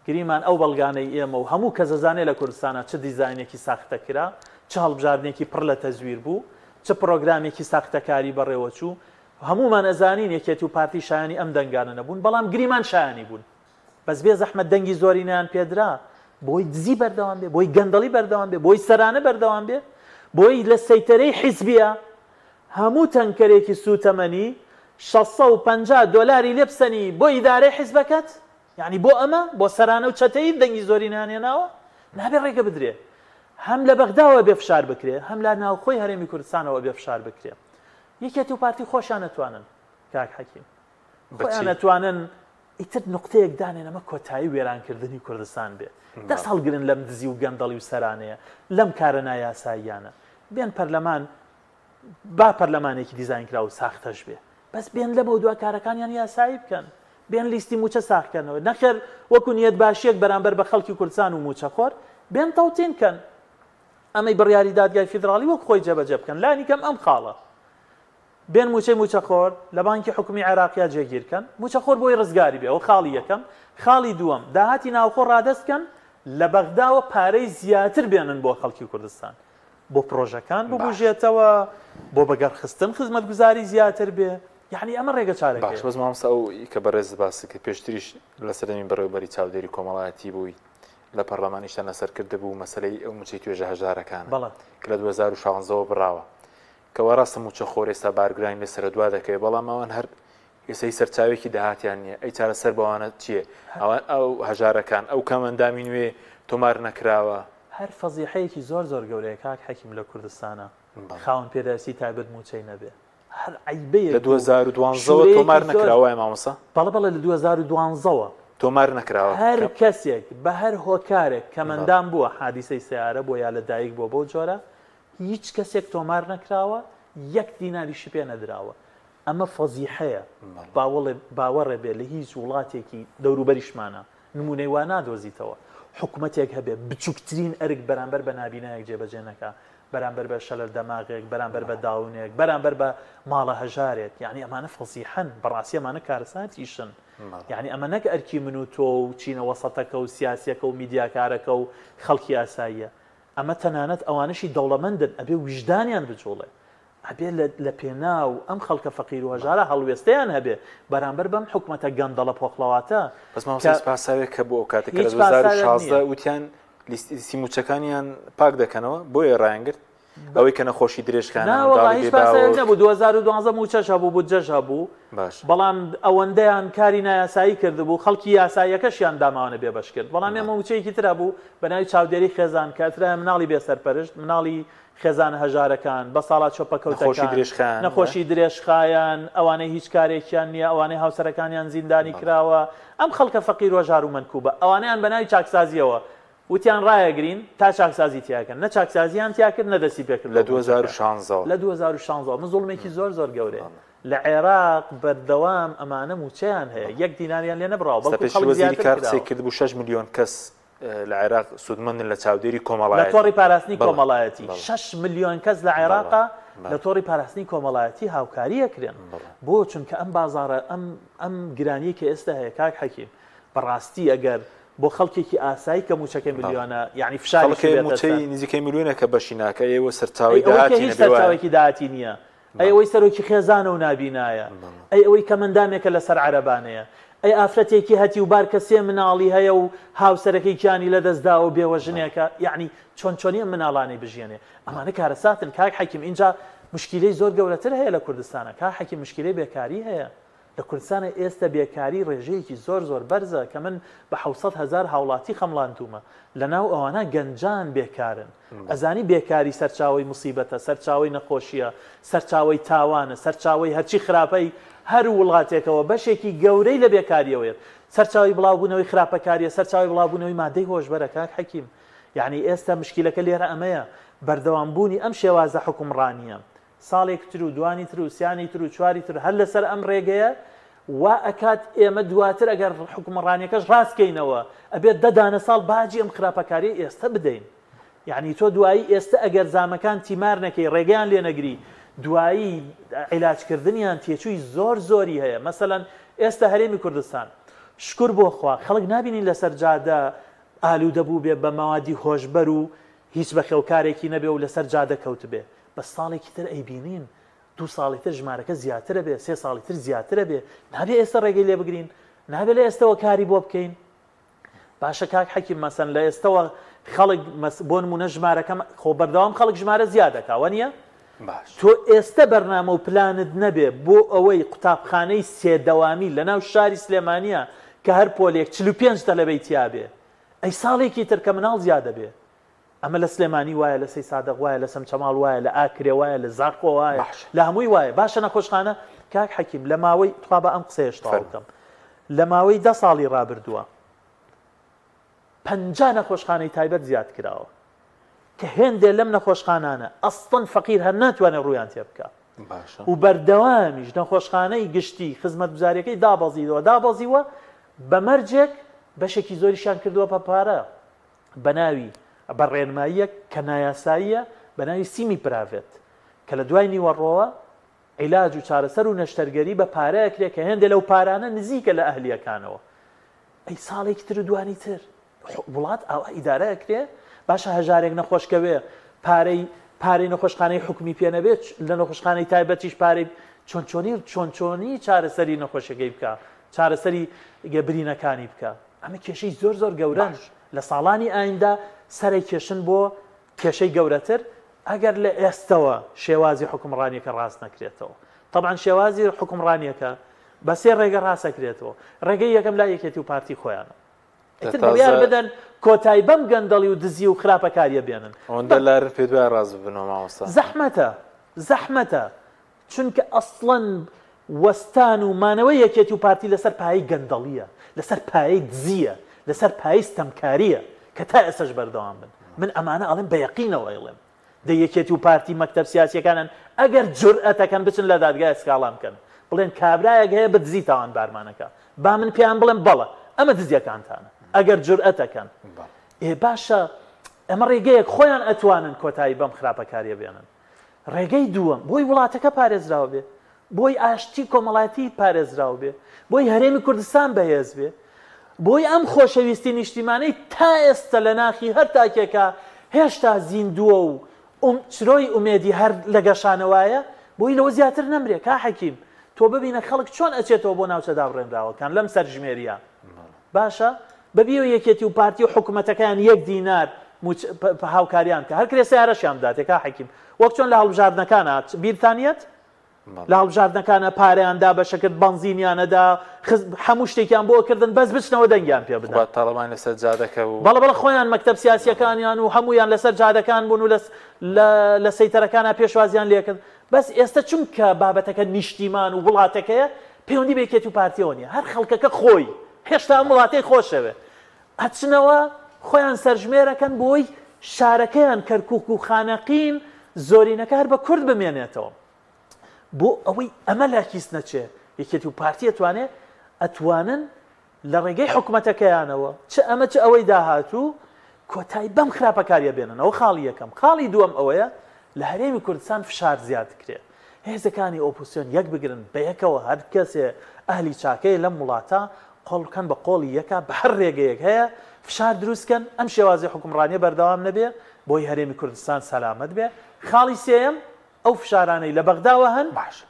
گریمان ئەو بەڵگانەی ئێمە و هەموو کە زەزانێ لە کوردستانە چه دیزاینێکی ساختە کرا چه هەڵبژاردنێکی پڕ لە تەزویر بوو چه پرۆگرامێکی ساختەکاری بەڕێوەچوو هەمومان ئەزانین یەکێتی و پارتی شایانی ئەم دەنگانە نەبوون بەڵام گریمان شایانی بوون بەس بێ زەحمەت دەنگی زۆرینیان پێدرا بۆی دزی بەردەوام بێ بۆی گەندەڵی بەردەوام بێ بۆی سەرانە بەردەوام بێ بۆی لە سەیتەرەی حیزبیە هەموو تەنکەرێکی سوتەمەنی $650 لێ بسەنی بۆ ئیدارەی حیزبەکەت، یعنی بۆ ئەمە بۆ سەرانە و چەتەی دەنگی زۆری نانێناوە نابێ ڕێگە بدرێ، هەم لە بەغداوە بێ فشار بکرێ، هەم لە ناوخۆی هەرێمی کوردستانەوە بێ فشار بکرێ. یەکێتی و پارتی خۆشیان نەتوانن کاک حەکیم خۆیان نەتوانن ئیتر نقطەیەک دانێن ئەمە کۆتایی وێرانکردنی کوردستان بێ، دەست هەڵگرن لەم دزی و گەندەڵی و سەرانەیە لەم کارە نایاساییانە، بێن پەرلەمان با پەرلەمانێکی دیزاین کرا و ساختەش بێ، بەس بێن لەمە دوا کارەکانیان یاسایی بکەن، بێن لیستی موچە ساختکەنەوە، نەخێر وەکو نیەت باشیەک بەرامبەر بە خەڵکی کوردستان و موچەخۆر بێن تەوتین کەن، ئەمەی بڕیاری دادگای فیدراڵی وەک خۆی جێبەجێ بکەن، لانی کەم ئەم خاڵە بێن موچەی موچەخۆر لە بانکی حکومی عێراقیا جێگیرکەن، موچەخۆر بۆی ڕزگاری بێ، ئەو خاڵی یەکەم. خاڵی دووەم داهاتی ناوخۆ ڕادەستکەن لە بەغداوە پارەی زیاتر بێنن بۆ خەڵکی کوردستان، بۆ پرۆژەکان ببوژێتەوە، بۆ بەگەڕخستن خزمەت گوزاری زیاتر بێ، یعنی ئەمە ڕێگە چارەکە. باش بەس مامۆستا ئەو کە بەڕێز باسی کە پێشتریش لە سەردەمی بەڕێوەبەری چاودێری کۆمەڵایەتی بووی لە پەرلەمانیشتان لەسەر کرده بوو مەسەلەی ئەو موچەی توێژە هەژارەکان کە لە 2016 بڕاوە کەوا ڕاستە موچە خۆر ئێستا بارگرانی لەسەر دوا دەکەوێت، بەڵام ئەوان هەر ئێسەی سەرچاوێکی داهاتیان نییە، ئەی چارەسەر بەوانە چییە؟ ئەوان ئەو هەژارەکان ئەو کەمەندامی نوێ تۆمار نەکراوە، هەر فەزیحەیەکی زۆر زۆر گەورەیە کاک حەکیم لە کوردستانە خاوەن پێداسی تایبەت موچەی نەبێ، هەر عیبەیە لە 2012 تۆمار نەکراوە مامۆستا؟ بەڵێ لە 2012 تۆمار نەکراوە، هەر کەسێک بە هەر هۆکارێک کەمەندام بووە حادیسەی سیارە بۆ یا لە دایک بۆ بەو جۆرە هیچ کەسێک تۆمار نەکراوە، یەک دیناریشی پێ نەدراوە. ئەمە فەزیحەیە، باوەڕێ بێ لە هیچ وڵاتێکی دەوروبەریشمانە نمونەی وا نادۆزیتەوە، حکوومەتێک هەبێ بچووکترین ئەرک بەرامبەر بە نابینایەک جێبەجێ نەکا، بەرامبەر بە شەلەر دەماغێک، بەرامبەر بە داونێک، بەرامبەر بە ماڵە هەژارێک، یعنی ئەمانە فەزیحەن، بەڕاستی ئەمانە کارەساتیشن، یعنی ئەمە نەک ئەرکی من و تۆ و چینە وەسەتەکە و سیاسیەکە و میدیاکارەکە و خەڵکی ئاساییە، ئەمە تەنانەت ئەوانشی دەوڵەمەندن ئەبێ ویژدانیان بجوڵێ، ئەبێ لە پێناو ئەم خەڵکە فەقیر و هەژارە هەڵوێستیان هەبێ بەرامبەر بەم حکوومەتە گەندەڵە پۆخڵەواتە. بەس مامۆستا پاساوێک کە بۆ ئەو کاتێک لە 2016 وتیان لیستی موچەکانیان پاک دەکەنەوە بۆیە ڕایانگرت ئەوەی کە نەخۆشی درێژخانە نەبوو 2012 موچەش هەبوو بودجەش هەبوو، بەڵام ئەوەندەیان کاری نایاسایی کردبوو، خەڵکی یاساییەکەشیان داماوانە بێبەش کرد، بەڵام ئێمە موچەیەکی ترا بوو بە ناوی چاودێری خێزان کاترا مناڵی بێسەرپەرشت، مناڵی خێزان هەژارەکان بە ساڵات چۆپەکەوتەکان، نەخۆشی درێژخایان، ئەوانەی هیچ کارێکیان نییە، ئەوانەی هاوسەرەکانیان زیندانی کراوە، ئەم خەڵکە فەقیر و هەژار و منکوبە، ئەوانەیان بە ناوی چاکسازیەوە وتیان ڕایەگرین تا چاکسازی تیاکەن، نە چاکسازیان تیاکرد نەدەستی پێکرد لە 2016 لە 2016 مزڵمێکی زۆر زۆر گەورەیە لە عێراق بەردەوام ئەمانە موچەیان هەیە، یەک دیناریان لێ نەبراوە، بەڵکو خەڵک زیاتر کرد بوو 6 میلیۆن کەس لە عێراق سودمەندن لە چاودێری کۆمەڵایەتی، لە تۆڕی پاراستنی کۆمەڵایەتی 6 میلیۆن کەس لە عێراقا لە تۆڕی پاراستنی کۆمەڵایەتی هاوکاریەکرێن، بۆ چونکە ئەم بازارە ئەم گرانی کە ئێستا هەیە کاک حەکیم بەڕاستی ئەگەر بۆ خەڵکێکی ئاسایی کە موچەکەی میلیۆنە، یعنی فشاری موچەی نزیکەی میلیۆنێکە بەشی ناکە، ئێوە سەرچاوی داهاتی نییە، ئەی ئەوەی سەرۆکی خێزانە و نابینایە، ئەی ئەوەی کەمەندامێکە لەسەر عەرەبانەیە، ئەی ئافرەتێکی هەتی و بار کە 3 مناڵی هەیە و هاوسەرەکەی گیانی لەدەستدا و بێوەژنێکە، یعنی چۆنی مناڵانی بژێنێ، ئەمانە کارەساتن کاک حەکیم. اینجا مشکلەی زۆر گەورەتر هەیە لە کوردستانە کاک حەکیم، مشکلەی بێکاری هەیە لە کوردستانە ئێستا، بێکاری ڕێژەیەکی زۆر زۆر بەرزە کە من بە 700,000 هاوڵاتی خەمڵاندومە، لەناو ئەوانە گەنجان بێکارن، ئەزانی بێکاری سەرچاوی موسیبەتە، سەرچاوی نەخۆشیە، سەرچاوی تاوانە، سەرچاوی هەرچی خراپەی هەر وڵاتێکەوە بەشێکی گەورەی لە بێکاریەوەیە، سەرچاوی بڵاوبوونەوەی خراپەکاریە، سەرچاوی بڵاوبوونەوەی مادەی هۆشبەرە کاک حەکیم، یعنی ئێستا مشکلەکە لێرە ئەمەیە، بەردەوامبوونی ئەم شێوازە حکومڕانیە ساڵێک تر و دوانی تر و سیانی تر و چواری تر هەر لەسەر ئەم ڕێگەیە وا ئەکات ئێمە دواتر ئەگەر حکومڕانیەکەش ڕاستکەینەوە ئەبێت دەدانە ساڵ باجی ئەم خراپەکاری ئێستا بدەین، یعنی تۆ دوایی ئێستا ئەگەر زامەکان تیمار نەکەی ڕێگەیان لێ نەگری دوایی عیلاجکردنیان تێچووی زۆر زۆری هەیە. مەسەلەن ئێستا هەرێمی کوردستان شکر بۆ خوا خەڵک نبینین لەسەر جادە ئالوودەبوو بێ بە مەوادی هۆشبەر و هیچ بەخێوکارێکی نەبێ و لەسەر جادە کەوت بێ، بە ساڵێکی تر ئەیبینین 2 ساڵی تر ژمارەکە زیاترە بێ، 3 ساڵی تر زیاترە بێ، نابێ ئێستا ڕێگەی لێ بگرین، نابێ لە ئێستەوە کاری بۆ بکەین. باشە کاک حەکیم مەسەن لە ئێستەوە خەڵک بۆ نمونە ژمارەکەم خۆ بەردەوام خەڵک ژمارە زیادەکە وە نییە؟ باش تۆ ئێستا بەرنامە و پلانت نەبێ بۆ ئەوەی قوتابخانەی سێدەوامی لە ناو شاری سلێمانیە کە هەر پۆلێک 45 دەلەبەی تیا بێ ئەی ساڵێکی تر کە مناڵ زیادە بێ ئەمە لە سلێمانی وایە لە سەی سادەق وایە لە سەمچەماڵ وایە لە ئاکرێ وایە لە زاقۆ وایە لە هەمووی وایە باشە نەخۆشخانە کاک حەکیم لە ماوەی تخوا بە ئەم قسەیەش تەواو بکەم لە ماوەی 10 ساڵی ڕابردووە 50 نەخۆشخانەی تایبەت زیاد کراوە کە هێندێ لەم نەخۆشخانانە ئەسڵەن فەقیر هەر ناتوانێت ڕوویان تێ بکە و بەردەوامیش نەخۆشخانەی گشتی خزمەتگوزاریەکەی دابەزیوە بە مەرجێک بەشێکی زۆریشان کردووە بە پارە بە ناوی بەڕێنماییەک کە نایاساییە بە ناوی سیمی پراڤێت کە لە دوای نیوەڕۆوە عیلاج و چارەسەر و نەشتەرگەری بە پارەیەکرێ کە هێندێ لەو پارانە نزیکە لە ئەهلیەکانەوە ئەی ساڵێکی تر و دوانی تر وڵات ئەوە ئیدارەیەکرێ باشە هەژارێک نەخۆشکەوێ پارەی نەخۆشخانەی حکومی پێ نەبێت لە نەخۆشخانەی تایبەتیش پارەی چۆنچۆنی چارەسەری نەخۆشەکەی بکە چارەسەری برینەکانی بکە ئەمە کێشەی زۆر گەورەن لە ساڵانی ئایندا سەرەی کێشن بۆ کێشەی گەورەتر ئەگەر لە ئێستەوە شێوازی حکومڕانیەکە ڕاست نەکرێتەوە طبعاً شێوازی حکومڕانیەکە بە سێ ڕێگە ڕاستەکرێتەوە ڕێگەی یەکەم لا یەکێتی و پارتی خۆیانە بڕیار بدەن کۆتایی بەم گەندەڵی و دزی و خراپەکاریە بێنن ئەوەندە لارن پێ دوای ڕاز ببنەوە مامۆستا زەحمەتە چونکە ئەسڵەن وەستان و مانەوەی یەکێتی و پارتی لەسەر پایەی گەندەڵیە لەسەر پایەی دزیە لەسەر پایەی ستەمکاریە کە تا ئێستاش بەردەوام بن من ئەمانە ئەڵێم بە یەقینەوە ئەڵێم دەیەکێتی و پارتی مەکتەب سیاسیەکانن ئەگەر جورئەتەکەن بچن لە دادگای سکاڵام بکەن بڵێن کابرایەک هەیە بدزی تاوان بارمانەکە با من پێیان بڵێم بەڵە ئەمە دزیەکانتانە ئەگەر جورئەتەکەن باشە ئەمە ڕێگەیەک خۆیان ئەتوانن کۆتایی بەم خراپەکاریە بێنن ڕێگەی دووەم بۆی وڵاتەکە پارێزراوە بێ بۆی ئاشتی کۆمەڵاتی پارێزراوە بێ بۆی هەرێمی کوردستان بەهێز بێ بۆی ئەم خۆشەویستی نیشتیمانەی تا ئێستا لە ناخی هەر تاکێکە هێشتا زیندووە و چرۆی ئومێدی هەر لە گەشانەوەیە بۆی لەوە زیاتر نەمرێ کا حەکیم تۆ ببینە خەڵک چۆن ئەچێتەوە بۆ ناوچە دابڕێنراوەکان لەم سەرژمێریە باشە بەبیەوە یەکێتی و پارتی و حکوومەتەکان 1 دینار هاوکاریان کە هەر کرێ سیارەشیان بداتێ کا حەکیم وەک چۆن لە هەڵبژاردنەکانە بیرتانیەت لە هەڵبژاردنەکانە پارەیاندا بە شەکرد بەنزینیانەدا هەموو شتێکیان بۆ کردن بەس بچنەوە دەنگیان پێ بدەن تاڵەمان لەسەر جادەکە و بەڵە خۆیان مەکتەب سیاسیەکانیان و هەمویان لەسەر جادەکان بوون و لە سەیتەرەکانە پێشوازیان لێکرد بەس ئێستا چونکە بابەتەکە نیشتیمان و وڵاتەکەیە پەیوەندی بە یەکێتی و پارتیەوە نیە هەر خەڵکەکە خۆی هێشتا ئەم وڵاتەی خۆشەوێ ئەچنەوە خۆیان سەرژمێرەکەن بۆی شارەکەیان کەرکووک و خانەقین زۆرینەکە هەر بە کورد بمێنێتەوە بۆ ئەوەی ئەمە لاکیس نەچێ یەکێتی و پارتی ئەتوانن لە ڕێگەی حکوومەتەکەیانەوە چ ئەمە چ ئەوەی داهاتوو کۆتایی بەم خراپەکاریە بێنن ئەو خاڵی یەکەم خاڵی دووەم ئەوەیە لە هەرێمی کوردستان فشار زیاد کرێ هێزەکانی ئۆپۆزیسیۆن یەک بگرن بە یەکەوە هەر کەسێ ئەهلی چاکەی لەم وڵاتە قۆڵکەن بە قۆڵی یەکە بە هەر ڕێگەیەک هەیە فشار دروستکەن ئەم شێوازی حکومڕانیە بەردەوام نەبێ بۆی هەرێمی کوردستان سەلامەت بێ خاڵی سێیەم ئەو فشارانەی لە بەغداوە هەن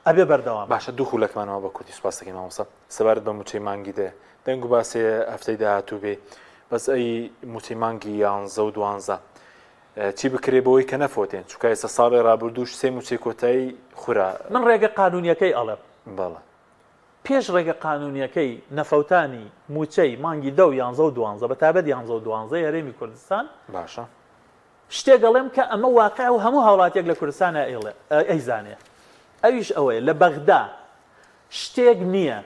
ئەبێ بەردەوام باشە دوو خولەکمانەوە بە کوردی سوپاس دەکەین مامۆستا سەبارەت بە موچەی مانگی دێ دەنگ و باسێ هەفتەی داهاتوو بێ بەس ئەی موچەی مانگی 11 و 12 چی بکرێ بەوەی کە نەفۆتێن چونکە ئێستا ساڵی ڕابردووش سێ موچەی کۆتایی خورا من ڕێگە قانونیەکەی ئەڵێم بەڵێ پێش ڕێگە قانونیەکەی نەفەوتانی موچەی مانگی 10 و 11 و 12 بەتابەت 11 و 12 هەرێمی کوردستان باشە شتێک گەڵێم کە ئەمە واقع و هەموو هاوڵاتێک لە کوردستانە ئەیزانێ ئەویش ئەوەیە لە بەغدا شتێک نییە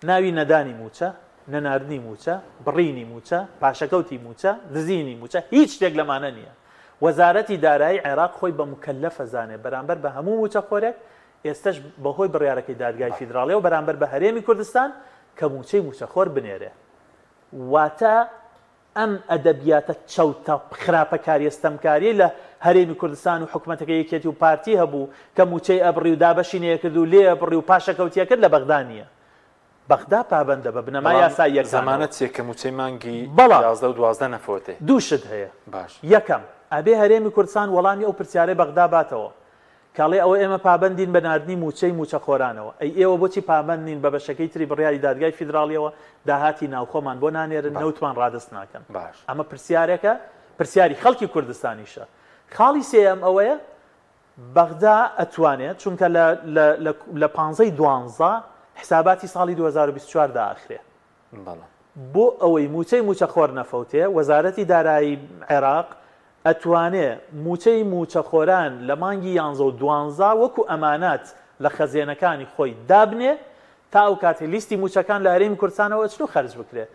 ناوی نەدانی موچە نەناردنی موچە بڕینی موچە پاشەکەوتی موچە دزینی موچە هیچ شتێک لەمانە نییە وەزارەتی دارایی عێراق خۆی بە مکەلەفە زانێ بەرامبەر بە هەموو موچە خۆرێک ئێستش بەهۆی بڕیارەکەی دادگای فیدراڵیەوە بەرامبەر بە هەرێمی کوردستان کە موچەی موچەخۆر بنێرێ واتە ئەم ئەدەبیاتە چەوتە خراپەکاری ئەستەمکاری لە هەرێمی کوردستان و حکوومەتەکە یەکێتی و پارتی هەبوو کە موچەی ئەبڕی و دابەشینەیە کرد و لێ بڕی و پاشەکەوتیە کرد لە بەغدا نییە بەغدا پابەندە بە بنەما یاسای یەکسانەوە زەمانەت چێ کە موچەی مانگی 11 و 12 نەفۆتێ دوو شت هەیە باش یەکەم ئەبێ هەرێمی کوردستان وەڵامی ئەو پرسیارەی بەغدا باتەوە کاڵێ ئەوە ئێمە پابندین بە ناردنی موچەی موچەخۆرانەوە ئەی ئێوە بۆچی پابندین بە بەشەکەی تری بڕیاری دادگای فیدراڵیەوە داهاتی ناوخۆمان بۆ نانێرن نەوتمان ڕادست ناکەن ئەمە پرسیارێکە پرسیاری خەڵکی کوردستانیشە خاڵی سێەم ئەوەیە بەغدا ئەتوانێت چونکە لە 15 حساباتی ساڵی 2024 داخرێ بۆ ئەوەی موچەی موچەخۆر نەفەوتێ وەزارەتی دارایی عێراق ئەتوانێت موچەی موچەخۆران لە مانگی 11 و 12 وەکو ئەمانات لە خەزیێنەکانی خۆی دابنێ تا ئەو کاتی لیستی موچەکان لە هەرێمی کوردستانەوە چ و خەرج بکرێ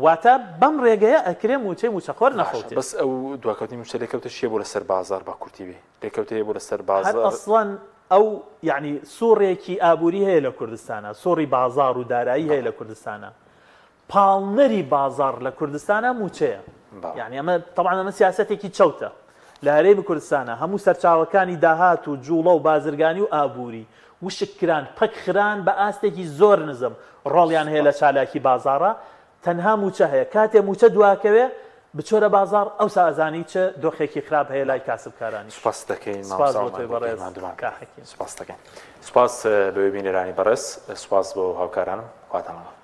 واتە بەم ڕێگەیە ئەکرێ موچەی موچەخۆر نەفەوتێ بەس ئەو دوکەوتی موچە لێکەوتە شیە بۆ لەسەر بازار بە کورتی بێ لێکەوتەیە بۆ لەسەر بازار ئەسڵەن ئەو یعنی سوڕێکی ئابووری هەیە لە کوردستانە سۆڕی بازار و دارایی هەیە لە کوردستانە پاڵنەری بازار لە کوردستانە موچەیە یعنی ئەمە طبعا ئەمە سیاسەتێکی چەوتە لە هەرێمی کوردستانە هەموو سەرچاوەکانی داهات و جوڵە و بازرگانی و ئابووری وشکران پەکخران بە ئاستێکی زۆر نزم ڕۆڵیان هەیە لە چالاکی بازارە تەنها موچە هەیە کاتێ موچە دواکەوێ بچۆرە بازار ئەو سازانی چه دۆخێکی خراپ هەیە لای کاسبکارانی سپاس دەکەین سپاس سپاس دەکەین سپاس بە بینێرانی بەڕێز سپاس بۆ هاوکارانم خواتانەوە